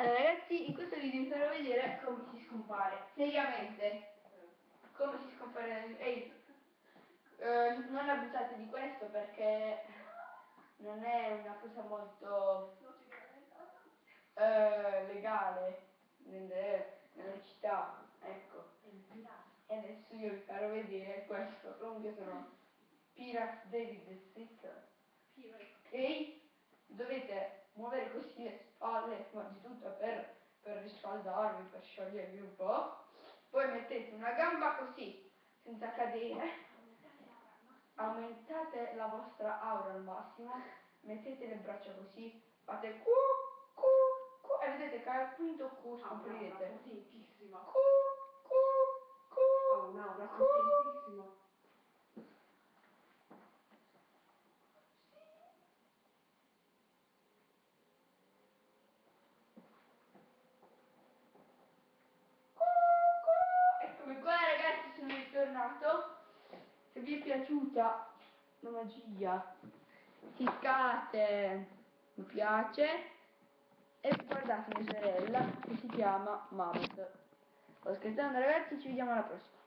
Allora ragazzi, in questo video vi farò vedere come si scompare. Seriamente. Come si scompare. Ehi, non abusate di questo perché non è una cosa molto legale nelle città. Ecco. E adesso io vi farò vedere questo. Comunque sono Pirate David the Stick. Ok? Dovete muovere così le spalle, ma di tutto per riscaldarvi, per sciogliervi un po'. Poi mettete una gamba così, senza cadere. Aumentate la vostra aura al massimo, mettete le braccia così, fate cu, cu, cu, e vedete che al quinto Q scoprirete. Potentissima. Cu, cu, cu, Un'aura cu. potentissima. Eccomi qua ragazzi, sono ritornato. Se vi è piaciuta la magia, cliccate mi piace e guardate mia sorella che si chiama Mamet. Sto scherzando ragazzi, ci vediamo alla prossima.